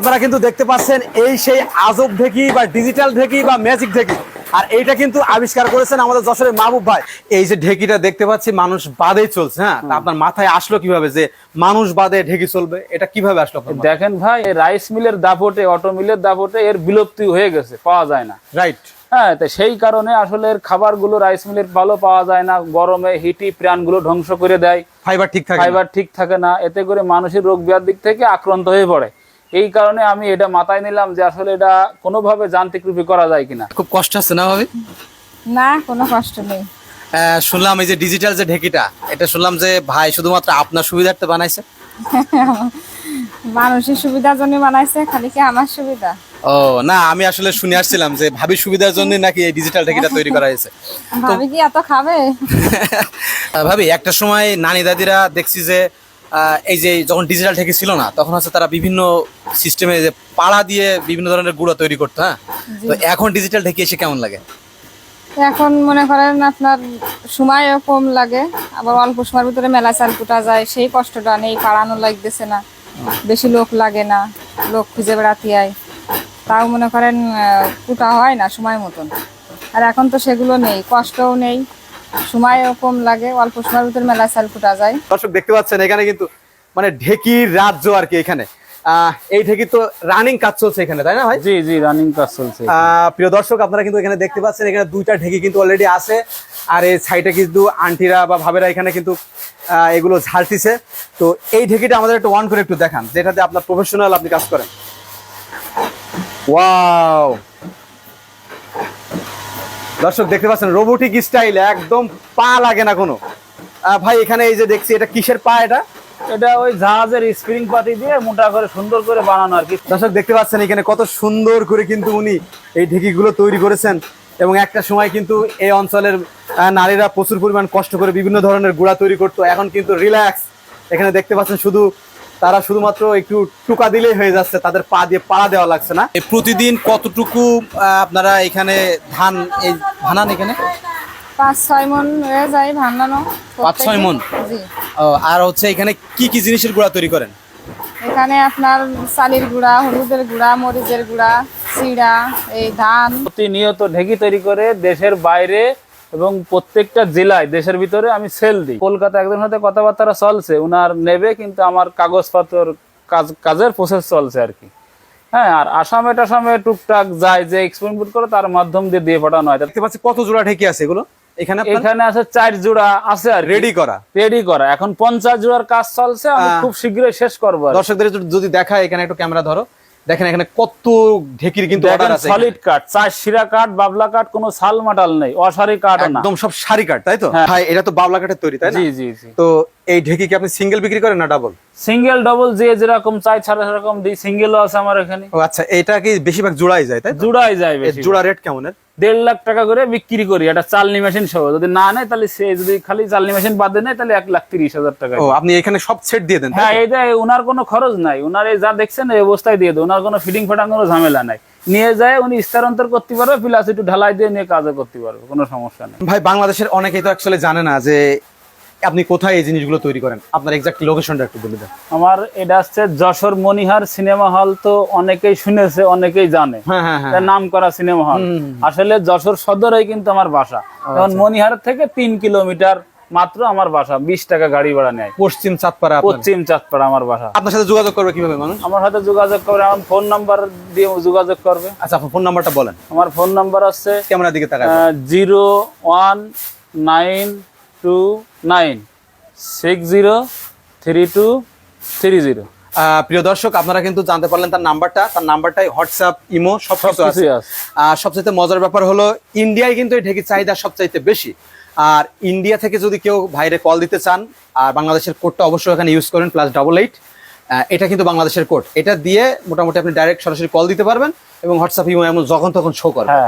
আপনারা কিন্তু দেখতে পাচ্ছেন এই সেই আজব ঢেকি বা ডিজিটাল ঢেকি বা ম্যাজিক ঢেকি, আর এইটা কিন্তু আবিষ্কার করেছেন আমাদের যশোরের মাহবুব ভাই। এই যে ঢেকিটা দেখতে পাচ্ছি মানুষ বাদেই চলছে, হ্যাঁ, আপনার মাথায় আসলো কিভাবে যে মানুষ বাদে ঢেকি চলবে? এটা কিভাবে আসলো? দেখেন ভাই, রাইস মিলের দাপটে, অটো মিলের দাপটে এর বিলুপ্তি হয়ে গেছে, পাওয়া যায় না। রাইট। হ্যাঁ, তো সেই কারণে আসলে এর খাবারগুলো রাইস মিলের ভালো পাওয়া যায় না। গরমে হিটি প্রাণগুলো ধ্বংস করে দেয়, ফাইবার ঠিক থাকে না, এতে করে মানুষের রোগ ব্যাধির দিক থেকে আক্রান্ত হয়ে পড়ে। এই কারণে আমি এটা মাথায় নিলাম যে আসলে এটা কোনোভাবে যান্ত্রিক রূপে করা যায় কিনা। খুব কষ্ট আছে না ভাবি? না, কোনো কষ্ট নেই। শুনলাম এই যে ডিজিটাল যে ঢেকিটা, এটা শুনলাম যে ভাই শুধুমাত্র আপনার সুবিধার্থে বানাইছে। মানুষের সুবিধার জন্য বানাইছে, খালি কি আমার সুবিধা? ও না, আমি আসলে শুনে আসছিলাম যে ভাবির সুবিধার জন্য নাকি এই ডিজিটাল ঢেকিটা তৈরি করা হয়েছে। ভাবি কি এত খাবে? ভাবি, একটা সময় নানি দাদিরা দেখছি যে এই যে যখন ডিজিটাল ঢেকি ছিল না, তখন হচ্ছে তারা বিভিন্ন সিস্টেমে যে পাড়া দিয়ে বিভিন্ন ধরনের গুঁড়া তৈরি করতো, হ্যাঁ। তো এখন ডিজিটাল ঢেকি এসে কেমন লাগে? এখন মনে করেন আপনার সময়ও কম লাগে, আবার অল্প সময়ের ভিতরে মেলা চাল কুটা যায়, সেই কষ্টটা নেই, পাড়ানো লাগতেছে না, বেশি লোক লাগে না, লোক খুঁজে বেড়াতে হয়, তাও মনে করেন কুটা হয় না সময় মতন। আর এখন তো সেগুলো নেই, কষ্টও নেই, সময়ও কম লাগে, অল্প সময়ের ভিতরে মেলা চাল কুটা যায়। দর্শক দেখতে পাচ্ছেন এখানে কিন্তু মানে ঢেকির রাজ্য আর কি। এখানে এই ঢেকি তো রানিং কাজ চলছে এখানে, তাই না ভাই? জি জি, রানিং কাজ চলছে। প্রিয় দর্শক, আপনারা কিন্তু এখানে দেখতে পাচ্ছেন এখানে দুইটা ঢেকি কিন্তু অলরেডি আছে, আর এই সাইডে কিন্তু আন্টিরা বা ভাবেরা এখানে কিন্তু এগুলো ঝাড়তিছে। তো এই ঢেকিটা আমাদের একটু অন করে একটু দেখান, যেটাতে আপনার প্রফেশনাল আপনি কাজ করেন। ওয়াও, দর্শক দেখতে পাচ্ছেন রোবোটিক স্টাইল, একদম পা লাগে না কোনো। ভাই এখানে এই যে দেখছি, এটা কিসের পা? এটা ওই জাহাজের স্প্রিং পাতি দিয়ে মোটা করে সুন্দর করে বানানো আর কি। দর্শক দেখতে পাচ্ছেন এখানে কত সুন্দর করে কিন্তু উনি এই ঢেকিগুলো তৈরি করেছেন, এবং একটা সময় কিন্তু এই অঞ্চলের নারীরা প্রচুর পরিমাণ কষ্ট করে বিভিন্ন ধরনের গুঁড়া তৈরি করতো, এখন কিন্তু রিল্যাক্স। এখানে দেখতে পাচ্ছেন শুধু তারা শুধুমাত্র একটু টুকা দিলেই হয়ে যাচ্ছে, তাদের পা দিয়ে পাড়া দেওয়া লাগছে না। প্রতিদিন কতটুকু আপনারা এখানে ধান এই ভানান? এখানে 5-6 মণ হয়ে যায় ভাঙানো। 5-6 মণ? জি। আর হচ্ছে এখানে কি কি জিনিসের গুঁড়া তৈরি করেন? এখানে আপনার চালের গুঁড়া, হলুদের গুঁড়া, মরিচের গুঁড়া, চিড়া, এই ধান। প্রতিনিয়ত ঢেকি তৈরি করে দেশের বাইরে এবং প্রত্যেকটা জেলায় দেশের ভিতরে আমি সেল দিই। কলকাতা একজনের সাথে কথাবার্তা চলছে, উনার নেবে, কিন্তু আমার কাগজপত্র কাজের প্রসেস চলছে আর কি। হ্যাঁ, আর আসামে টাসামে টুকটাক যায়, যে এক্সপোর্ট করে তার মাধ্যম দিয়ে পাঠানো হয়। দেখতে পাচ্ছি কত জোড়া ঢেকি আছে এগুলো এখানে? এখানে আছে 4 জোড়া আছে আর রেডি করা। এখন 50 জোড়ার কাজ চলছে, আমি খুব শীঘ্রই শেষ করবো। দর্শকদের যদি দেখায়, এখানে একটু ক্যামেরা ধরো, দেখেন এখানে কত ঢেকির কিন্তু অর্ডার আছে। সলিড কাট, 4 শিরা কাট, বাবলা কাট, কোনো সাল মাটাল নেই, অসারি কাট না, একদম সব সারি কাট, তাই তো? ভাই এটা তো বাবলা কাঠের তৈরি, তাই না? জি জি জি। তো এই ঢেকি কি আপনি সিঙ্গেল বিক্রি করেন না ডাবল? সিঙ্গেল ডাবল যে যেরকম চাই ছাড়া সেরকম দিই, সিঙ্গেলও আছে আমার এখানে। ও আচ্ছা, এটা কি বেশিরভাগ জোড়াই যায়, তাই? জোড়াই যায় বেশি। জোড়া রেট কেমন? 1.5 লাখ টাকা করে বিক্রি করি, এটা চালনি মেশিন সহ। যদি না নেয় তাহলে সে, যদি খালি চালনি মেশিন বাদে নেয় তাহলে 1,30,000 টাকা। ও, আপনি এখানে সব সেট দিয়ে দেন? হ্যাঁ, এইটা উনার কোনো খরচ নাই, উনার এই যা দেখছেন এই অবস্থায় দিয়ে দেয়, উনার কোনো ফিটিং ফাটাং কোনো ঝামেলা নাই। নিয়ে যায় উনি স্থানান্তর করতে পারবে, প্লাস একটু ঢালাই দিয়ে নিয়ে কাজও করতে পারবে, কোনো সমস্যা নেই। ভাই বাংলাদেশের অনেকেই তো অ্যাকচুয়ালি জানে না যে আপনি কোথায় এই জিনিসগুলো তৈরি করেন, আপনার এক্সাক্ট লোকেশনটা একটু বলে দেন। আমার এটা হচ্ছে যশোর মনিহার সিনেমা হল, তো অনেকেই শুনেছে, অনেকেই জানে, নাম করা সিনেমা হল। আসলে যশোর সদরেই কিন্তু আমার বাসা। এখন মনিহার থেকে 3 কিলোমিটার মাত্র আমার বাসা, 20 টাকা গাড়ি ভাড়া নেয়। পশ্চিম চাঁদপাড়া আমার বাসা। আপনার সাথে যোগাযোগ করবে কিভাবে মানুষ? আমার সাথে যোগাযোগ করবে, আমার ফোন নাম্বার দিয়ে যোগাযোগ করবে। আচ্ছা, আপনার ফোন নাম্বারটা বলেন। আমার ফোন নাম্বার আছে, ক্যামেরার দিকে তাকান, 01929603230। প্রিয় দর্শক, আপনারা কিন্তু জানতে পারলেন তার নাম্বারটাই হোয়াটসঅ্যাপ, ইমো সবকিছু আছে। সবচেয়ে মজার ব্যাপার হলো ইন্ডিয়ায় কিন্তু এই ঢেকির চাহিদা সবচাইতে বেশি। আর ইন্ডিয়া থেকে যদি কেউ ভাইরে কল দিতে চান, আর বাংলাদেশের কোডটা অবশ্যই এখানে ইউজ করেন, +88। এটা কিন্তু বাংলাদেশের কোড, এটা দিয়ে মোটামুটি আপনি ডাইরেক্ট সরাসরি কল দিতে পারবেন, এবং হোয়াটসঅ্যাপ ইমো এমন যখন তখন শো করবে।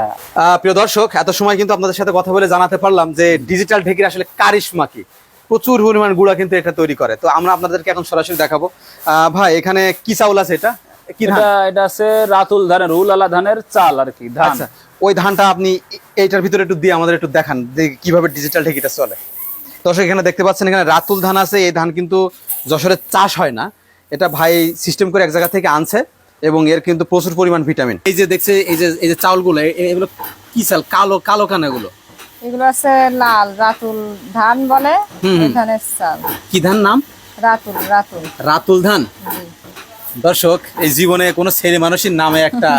প্রিয় দর্শক, এত সময় কিন্তু আপনাদের সাথে কথা বলে জানাতে পারলাম যে ডিজিটাল ঢেকির আসলে কারিশমা কি। প্রচুর পরিমাণ গুঁড়া কিন্তু এটা তৈরি করে। তো আমরা আপনাদেরকে এখন সরাসরি দেখাবো। ভাই এখানে কি চাউল আছে? এটা কি ধান? এটা আছে রাতুল ধানের, উলালা ধানের চাল আর কি। আচ্ছা, ওই ধানটা আপনি এইটার ভিতরে একটু দিয়ে আমাদের একটু দেখান যে কিভাবে ডিজিটাল ঢেকিটা চলে। দর্শক এখানে দেখতে পাচ্ছেন এখানে রাতুল ধান আছে। এই ধান কিন্তু যশোরে চাষ হয় না, এটা ভাই সিস্টেম করে এক জায়গা থেকে আনছে, এবং এর কিন্তু প্রচুর পরিমাণ ভিটামিন। এই যে দেখছে এই যে চাউলগুলো এগুলো কি চাল? কালো কালো কানা এগুলো এগুলো আছে লাল রাতুল ধান বলে, এই ধানের চাল। কি ধান নাম? রাতুল রাতুল রাতুল ধান। জি। দর্শক, এই জীবনে কোনো ছেলে মানুষের নামে একটা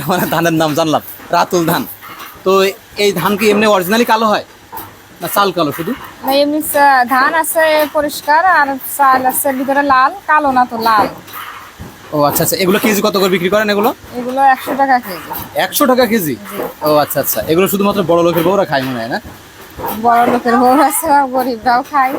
মানে ধানের নাম জানলাম, রাতুল ধান। তো এই ধান কি এমনি অরিজিনালি কালো হয় না চাল কালো শুধু? না, এমনি ধান আছে পরিষ্কার, আর চাল আছে ভিতরে লাল, কালো না তো লাল। ও আচ্ছা আচ্ছা, এগুলো কেজি কত করে বিক্রি করেন এগুলো? এগুলো 100 টাকা কেজি। 100 টাকা কেজি? ও আচ্ছা আচ্ছা, এগুলো শুধুমাত্র বড় লোকের বউরা খায় মনে হয় না? বড় লোকের বউ আছে, গরিবরাও খায়।